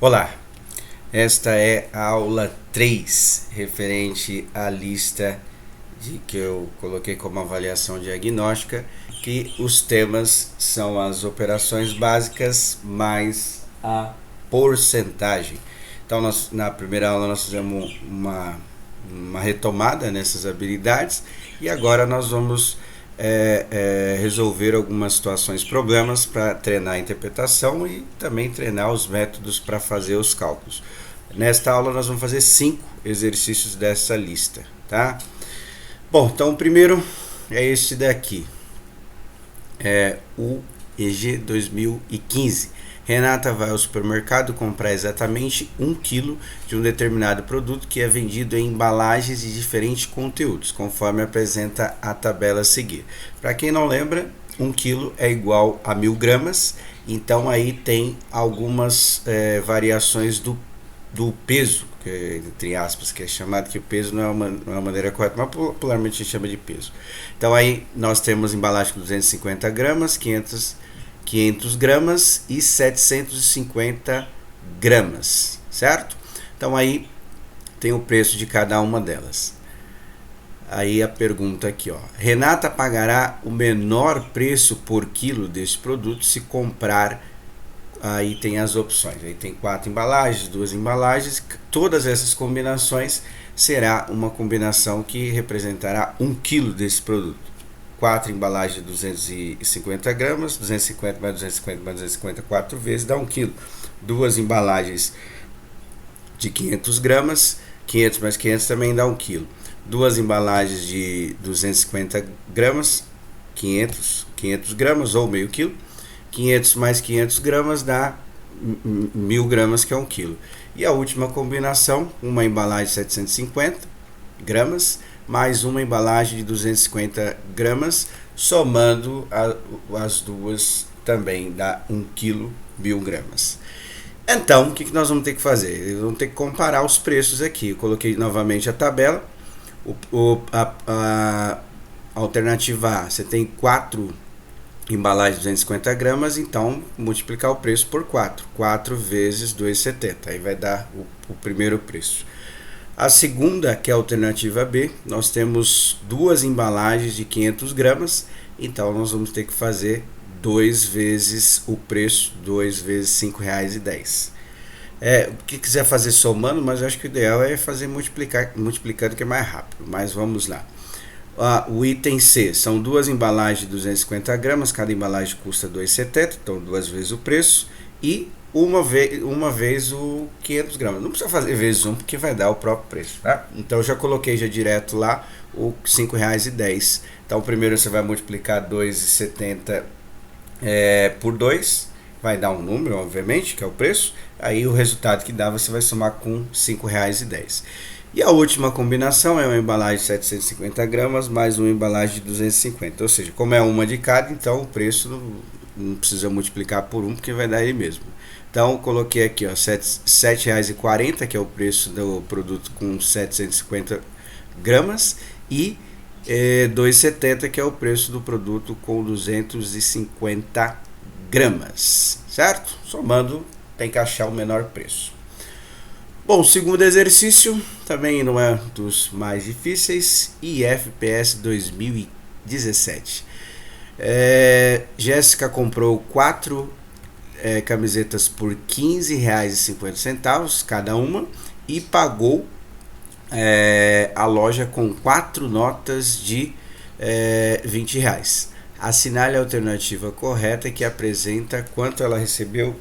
Olá, esta é a aula 3 referente à lista que eu coloquei como avaliação diagnóstica, que os temas são as operações básicas mais a porcentagem. Então, na primeira aula nós fizemos uma retomada nessas habilidades e agora nós vamos resolver algumas situações, problemas para treinar a interpretação e também treinar os métodos para fazer os cálculos. Nesta aula nós vamos fazer 5 exercícios dessa lista, tá? Bom, então o primeiro é este daqui, é o EG 2015. Renata vai ao supermercado comprar exatamente 1 kg de um determinado produto que é vendido em embalagens de diferentes conteúdos, conforme apresenta a tabela a seguir. Para quem não lembra, 1 kg é igual a 1000 gramas, então aí tem algumas variações do peso, que, entre aspas, que é chamado, que o peso não é uma maneira correta, mas popularmente a gente chama de peso. Então aí nós temos embalagem com 250 gramas, 500 gramas e 750 gramas, certo? Então aí tem o preço de cada uma delas. Aí a pergunta aqui, ó. Renata pagará o menor preço por quilo deste produto se comprar. Aí tem as opções. Aí tem 4 embalagens, 2 embalagens. Todas essas combinações será uma combinação que representará 1 kg desse produto. 4 embalagens de 250 gramas, 250 mais 250 mais 250, 4 vezes dá 1 kg. 2 embalagens de 500 gramas, 500 mais 500 também dá 1 kg. 2 embalagens de 250 gramas, 500 gramas ou meio quilo. 500 mais 500 gramas dá 1000 gramas, que é 1 kg. E a última combinação, uma embalagem de 750 gramas, mais uma embalagem de 250 gramas, somando as duas também dá 1 kg, 1000 gramas. Então, o que nós vamos ter que fazer? Vamos ter que comparar os preços aqui. Eu coloquei novamente a tabela. A alternativa A, você tem 4 embalagens de 250 gramas, então multiplicar o preço por 4. 4 vezes 2,70. Aí vai dar o primeiro preço. A segunda, que é a alternativa B, nós temos 2 embalagens de 500 gramas, então nós vamos ter que fazer 2 vezes o preço, 2 vezes R$ 5,10. O que quiser fazer somando, mas eu acho que o ideal é fazer multiplicando, que é mais rápido, mas vamos lá. O item C, são 2 embalagens de 250 gramas, cada embalagem custa R$ 2,70, então 2 vezes o preço, e uma vez o 500 gramas. Não precisa fazer vezes 1, porque vai dar o próprio preço, tá? Então eu já coloquei direto lá o R$ 5,10. Então primeiro você vai multiplicar 2,70 por 2, vai dar um número, obviamente, que é o preço. Aí o resultado que dá você vai somar com R$ 5,10. E a última combinação é uma embalagem de 750 gramas mais uma embalagem de 250. Ou seja, como é uma de cada, então o preço não precisa multiplicar por 1, porque vai dar ele mesmo. Então coloquei aqui, ó, R$ 7,40, que é o preço do produto com 750 gramas, e R$ 2,70, que é o preço do produto com 250 gramas, certo? Somando, tem que achar o menor preço. Bom, o segundo exercício também não é dos mais difíceis, IFPS 2017. Jéssica comprou 4 camisetas por R$ 15,50 cada uma e pagou a loja com 4 notas de R$ 20. Assinale a alternativa correta que apresenta quanto ela recebeu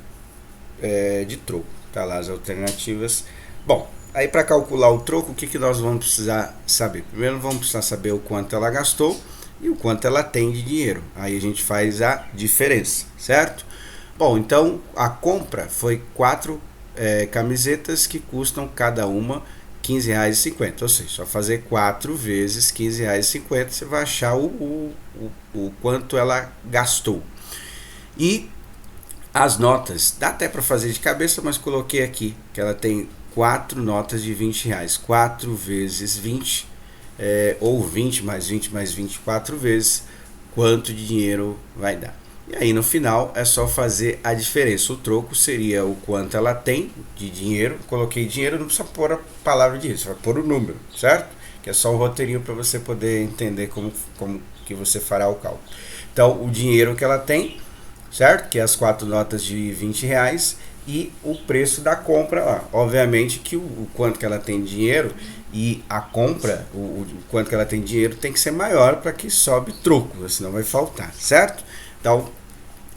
de troco. Tá lá as alternativas. Bom, aí para calcular o troco, o que nós vamos precisar saber? Primeiro vamos precisar saber o quanto ela gastou e o quanto ela tem de dinheiro. Aí a gente faz a diferença, certo? Bom, então a compra foi 4 camisetas que custam cada uma R$ 15,50. Ou seja, só fazer 4 vezes R$ 15,50, você vai achar o quanto ela gastou. E as notas, dá até para fazer de cabeça, mas coloquei aqui que ela tem 4 notas de R$ 20. 4 vezes 20, ou 20 mais 20 mais 20, 4 vezes quanto de dinheiro vai dar. E aí no final é só fazer a diferença. O troco seria o quanto ela tem de dinheiro. Coloquei dinheiro, não precisa pôr a palavra dinheiro, você vai pôr o número, certo? Que é só um roteirinho para você poder entender como que você fará o cálculo. Então o dinheiro que ela tem, certo? Que é as 4 notas de R$ 20 e o preço da compra lá. Obviamente que o quanto que ela tem de dinheiro e a compra, o quanto que ela tem de dinheiro tem que ser maior para que sobe troco, senão vai faltar, certo? Então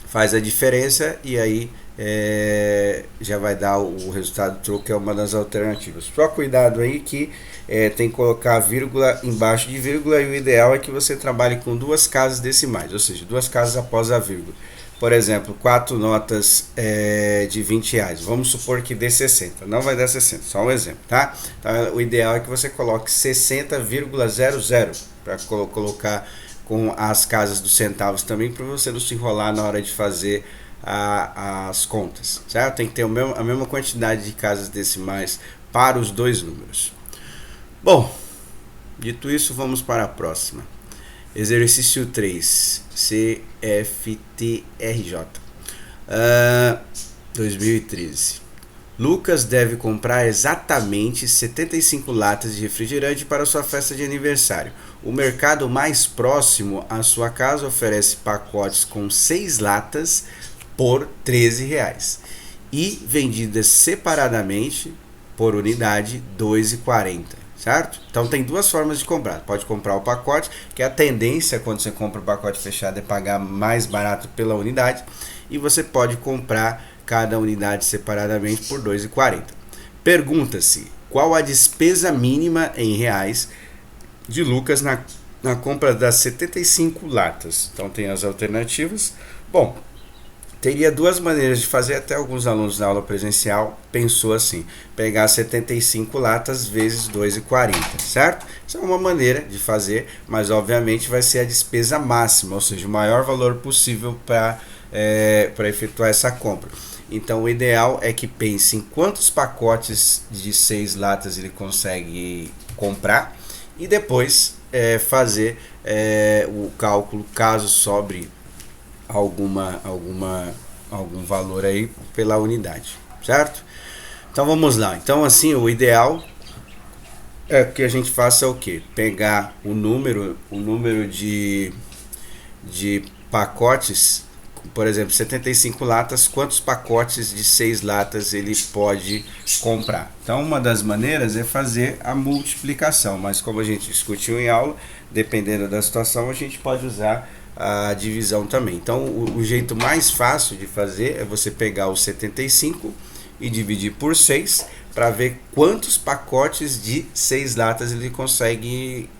faz a diferença e aí já vai dar o resultado do troco, que é uma das alternativas. Só cuidado aí que tem que colocar vírgula embaixo de vírgula e o ideal é que você trabalhe com 2 casas decimais, ou seja, 2 casas após a vírgula. Por exemplo, 4 notas de R$ 20. Vamos supor que dê 60. Não vai dar 60, só um exemplo, tá? Então, o ideal é que você coloque 60,00 para colocar com as casas dos centavos também, para você não se enrolar na hora de fazer as contas, certo? Tem que ter a mesma quantidade de casas decimais para os 2 números. Bom, dito isso, vamos para a próxima. Exercício 3, CFTRJ, 2013. Lucas deve comprar exatamente 75 latas de refrigerante para sua festa de aniversário. O mercado mais próximo à sua casa oferece pacotes com 6 latas por R$ 13 e vendidas separadamente por unidade R$ 2,40. Certo? Então tem 2 formas de comprar. Pode comprar o pacote, que é a tendência quando você compra o pacote fechado é pagar mais barato pela unidade, e você pode comprar cada unidade separadamente por R$ 2,40. Pergunta-se qual a despesa mínima em reais de Lucas na compra das 75 latas. Então tem as alternativas. Bom, teria 2 maneiras de fazer, até alguns alunos na aula presencial pensou assim, pegar 75 latas vezes R$ 2,40, certo? Isso é uma maneira de fazer, mas obviamente vai ser a despesa máxima, ou seja, o maior valor possível para efetuar essa compra. Então o ideal é que pense em quantos pacotes de 6 latas ele consegue comprar e depois fazer o cálculo caso sobre algum valor aí pela unidade, certo? Então vamos lá. Então assim, o ideal é que a gente faça o que? Pegar o número de pacotes, por exemplo, 75 latas, quantos pacotes de 6 latas ele pode comprar? Então uma das maneiras é fazer a multiplicação, mas como a gente discutiu em aula, dependendo da situação, a gente pode usar a divisão também. Então o jeito mais fácil de fazer é você pegar os 75 e dividir por 6 para ver quantos pacotes de 6 latas ele consegue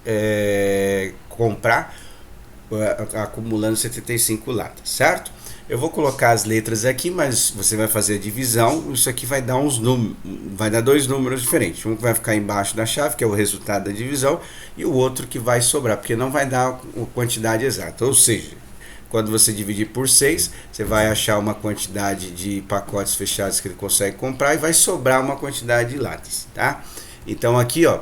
comprar acumulando 75 latas, certo? Eu vou colocar as letras aqui, mas você vai fazer a divisão. Isso aqui vai dar vai dar 2 números diferentes. Um que vai ficar embaixo da chave, que é o resultado da divisão, e o outro que vai sobrar, porque não vai dar a quantidade exata. Ou seja, quando você dividir por 6, você vai achar uma quantidade de pacotes fechados que ele consegue comprar e vai sobrar uma quantidade de latas, tá? Então aqui, ó,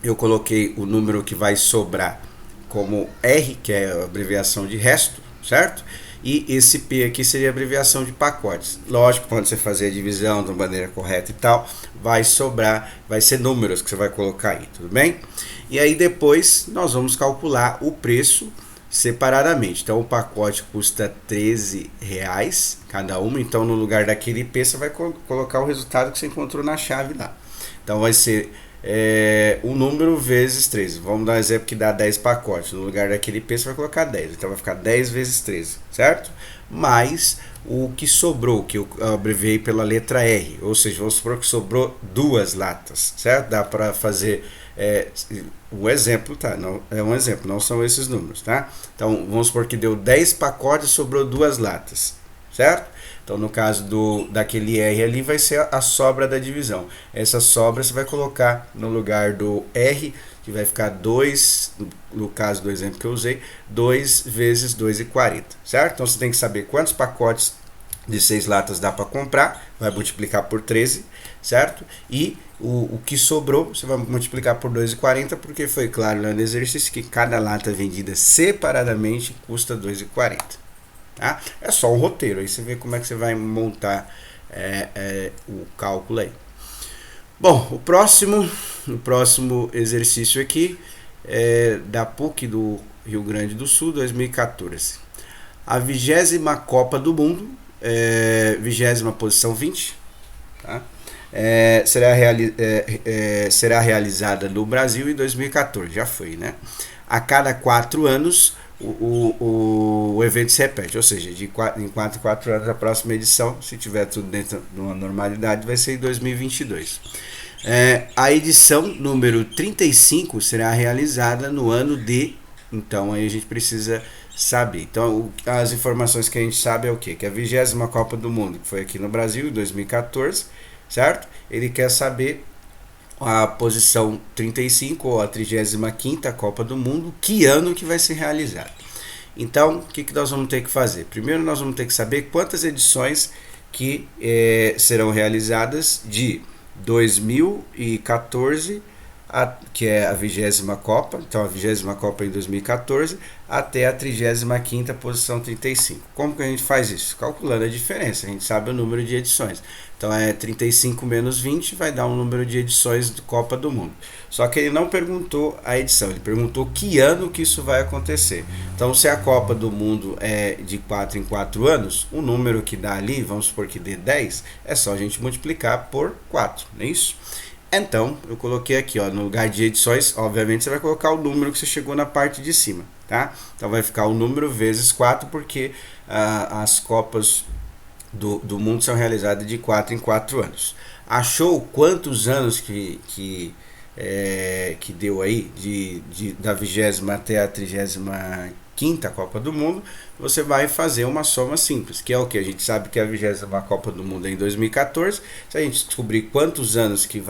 eu coloquei o número que vai sobrar como R, que é a abreviação de resto, certo? E esse P aqui seria a abreviação de pacotes. Lógico, quando você fazer a divisão de maneira correta e tal, vai sobrar, vai ser números que você vai colocar aí, tudo bem? E aí depois nós vamos calcular o preço separadamente. Então o pacote custa R$ 13 cada uma, então no lugar daquele P você vai colocar o resultado que você encontrou na chave lá. Então vai ser o número vezes 13. Vamos dar um exemplo que dá 10 pacotes. No lugar daquele P você vai colocar 10. Então vai ficar 10 vezes 13, certo? Mais o que sobrou, que eu abreviei pela letra R. Ou seja, vamos supor que sobrou 2 latas, certo? Dá para fazer o exemplo, tá? Não, é um exemplo, não são esses números, tá? Então vamos supor que deu 10 pacotes e sobrou 2 latas, certo? Então no caso daquele R ali vai ser a sobra da divisão. Essa sobra você vai colocar no lugar do R, que vai ficar 2, no caso do exemplo que eu usei, 2 vezes 2,40, certo? Então você tem que saber quantos pacotes de 6 latas dá para comprar, vai multiplicar por 13, certo? E o que sobrou você vai multiplicar por 2,40, porque foi claro lá no exercício que cada lata vendida separadamente custa 2,40. tá? É só um roteiro, aí você vê como é que você vai montar o cálculo aí. Bom, o próximo exercício aqui é da PUC do Rio Grande do Sul, 2014. A 20ª Copa do Mundo, 20ª posição 20, tá? Será realizada no Brasil em 2014, já foi, né? A cada 4 anos o evento se repete, ou seja, em 4 anos a próxima edição, se tiver tudo dentro de uma normalidade, vai ser em 2022. A edição número 35 será realizada no ano de... Então aí a gente precisa saber. Então as informações que a gente sabe é o quê? Que a 20ª Copa do Mundo, que foi aqui no Brasil em 2014, certo? Ele quer saber a posição 35 ou a 35ª Copa do Mundo, que ano que vai ser realizado. Então, o que nós vamos ter que fazer? Primeiro nós vamos ter que saber quantas edições que serão realizadas de 2014, que é a 20ª Copa, então a 20ª Copa em 2014, até a 35ª posição 35. Como que a gente faz isso? Calculando a diferença, a gente sabe o número de edições. Então 35 menos 20 vai dar um número de edições de Copa do Mundo. Só que ele não perguntou a edição, ele perguntou que ano que isso vai acontecer. Então se a Copa do Mundo é de 4 em 4 anos, o número que dá ali, vamos supor que dê 10, é só a gente multiplicar por 4, não é isso? Então, eu coloquei aqui, ó, no lugar de edições, obviamente você vai colocar o número que você chegou na parte de cima, tá? Então vai ficar o número vezes 4, porque as Copas do Mundo são realizadas de 4 em 4 anos. Achou quantos anos que deu aí, da 20ª até a 35ª Copa do Mundo? Você vai fazer uma soma simples, que é o que? A gente sabe que a 20ª Copa do Mundo é em 2014, se a gente descobrir quantos anos que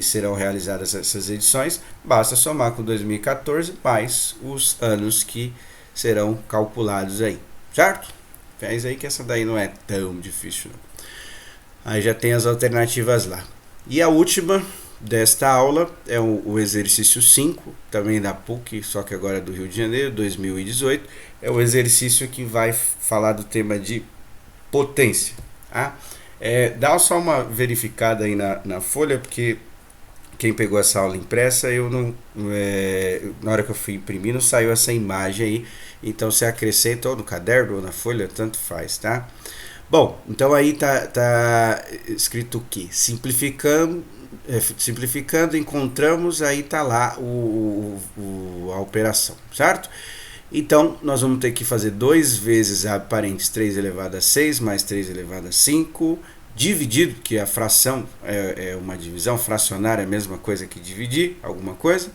serão realizadas essas edições, basta somar com 2014 mais os anos que serão calculados aí, certo? Faz aí que essa daí não é tão difícil, não. Aí já tem as alternativas lá. E a última desta aula é o exercício 5, também da PUC, só que agora é do Rio de Janeiro, 2018. É o exercício que vai falar do tema de potência. Tá? Dá só uma verificada aí na folha, porque quem pegou essa aula impressa, na hora que eu fui imprimir, não saiu essa imagem aí. Então você acrescenta ou no caderno ou na folha, tanto faz, tá? Bom, então aí tá escrito o quê? Simplificando, encontramos, aí tá lá a operação, certo? Então, nós vamos ter que fazer 2 vezes a parênteses 3 elevado a 6 mais 3 elevado a 5, dividido, que a fração é uma divisão, fracionar é a mesma coisa que dividir alguma coisa,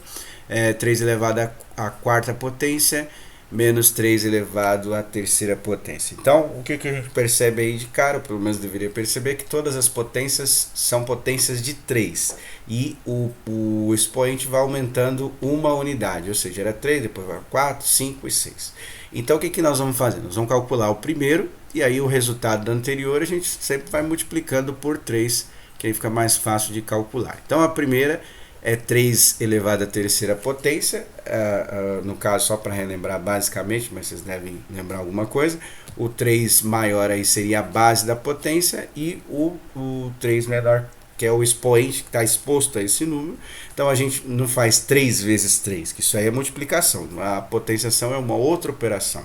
3 elevado à 4ª potência, menos 3 elevado à 3ª potência. Então, o que a gente percebe aí de cara, ou pelo menos deveria perceber, que todas as potências são potências de 3. E o expoente vai aumentando uma unidade, ou seja, era 3, depois vai 4, 5 e 6. Então, o que nós vamos fazer? Nós vamos calcular o primeiro, e aí o resultado do anterior a gente sempre vai multiplicando por 3, que aí fica mais fácil de calcular. Então, a primeira é 3 elevado à 3ª potência, no caso só para relembrar basicamente, mas vocês devem lembrar alguma coisa, o 3 maior aí seria a base da potência e o 3 menor, que é o expoente que está exposto a esse número. Então a gente não faz 3 vezes 3, que isso aí é multiplicação, a potenciação é uma outra operação.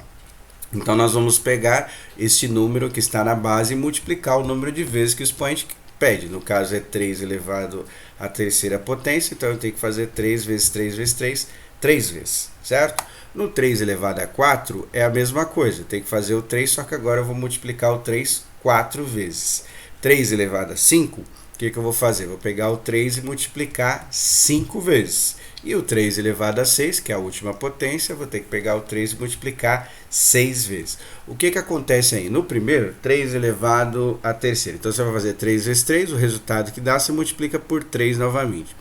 Então nós vamos pegar esse número que está na base e multiplicar o número de vezes que o expoente pede. No caso é 3 elevado à 3ª potência, então eu tenho que fazer 3 vezes 3 vezes 3, 3 vezes, certo? No 3 elevado a 4 é a mesma coisa, tem que fazer o 3, só que agora eu vou multiplicar o 3 4 vezes. 3 elevado a 5, o que eu vou fazer? Vou pegar o 3 e multiplicar 5 vezes. E o 3 elevado a 6, que é a última potência, vou ter que pegar o 3 e multiplicar 6 vezes. O que acontece aí? No primeiro, 3 elevado à 3ª. Então você vai fazer 3 vezes 3, o resultado que dá se multiplica por 3 novamente.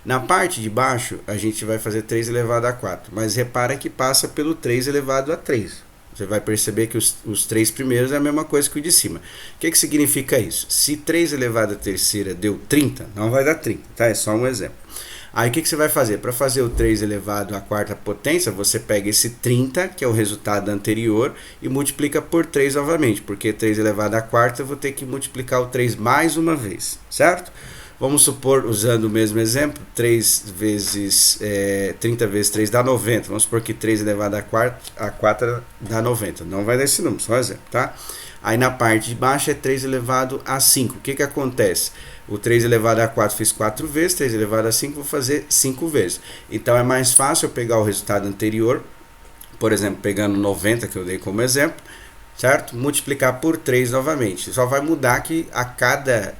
Na parte de baixo, a gente vai fazer 3 elevado a 4, mas repara que passa pelo 3 elevado a 3. Você vai perceber que os 3 primeiros é a mesma coisa que o de cima. O que significa isso? Se 3 elevado à 3ª deu 30, não vai dar 30, tá? É só um exemplo. Aí o que você vai fazer? Para fazer o 3 elevado à quarta potência, você pega esse 30, que é o resultado anterior, e multiplica por 3 novamente, porque 3 elevado à quarta eu vou ter que multiplicar o 3 mais uma vez, certo? Vamos supor, usando o mesmo exemplo, 30 vezes 3 dá 90. Vamos supor que 3 elevado à 4 dá 90. Não vai dar esse número, só um exemplo, tá? Aí na parte de baixo é 3 elevado a 5. O que que acontece? O 3 elevado a 4 fiz 4 vezes, 3 elevado a 5 vou fazer 5 vezes. Então é mais fácil eu pegar o resultado anterior, por exemplo, pegando 90 que eu dei como exemplo, certo? Multiplicar por 3 novamente. Só vai mudar que a cada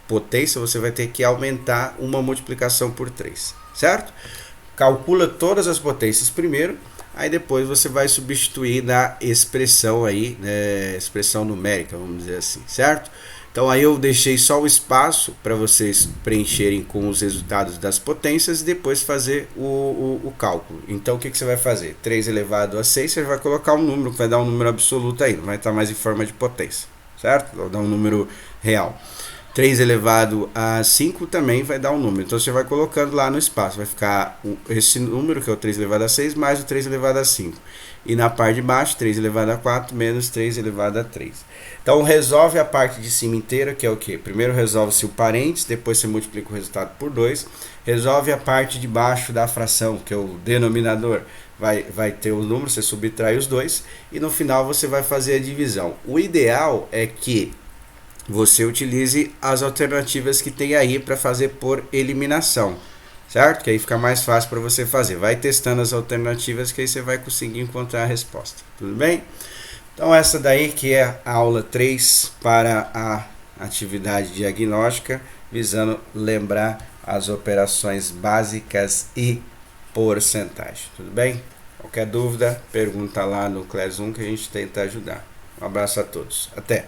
potência você vai ter que aumentar uma multiplicação por 3, certo? Calcula todas as potências primeiro, aí depois você vai substituir na expressão aí, expressão numérica, vamos dizer assim, certo? Então aí eu deixei só o espaço para vocês preencherem com os resultados das potências e depois fazer o cálculo. Então o que você vai fazer? 3 elevado a 6, você vai colocar um número, que vai dar um número absoluto aí, não vai estar mais em forma de potência, certo? Vai dar um número real. 3 elevado a 5 também vai dar um número. Então você vai colocando lá no espaço. Vai ficar esse número, que é o 3 elevado a 6, mais o 3 elevado a 5. E na parte de baixo, 3 elevado a 4 menos 3 elevado a 3. Então resolve a parte de cima inteira, que é o quê? Primeiro resolve-se o parênteses, depois você multiplica o resultado por 2. Resolve a parte de baixo da fração, que é o denominador. Vai ter o número, você subtrai os dois. E no final você vai fazer a divisão. O ideal é que você utilize as alternativas que tem aí para fazer por eliminação, certo? Que aí fica mais fácil para você fazer. Vai testando as alternativas que aí você vai conseguir encontrar a resposta. Tudo bem? Então essa daí que é a aula 3 para a atividade diagnóstica, visando lembrar as operações básicas e porcentagem. Tudo bem? Qualquer dúvida, pergunta lá no Class 1 que a gente tenta ajudar. Um abraço a todos. Até!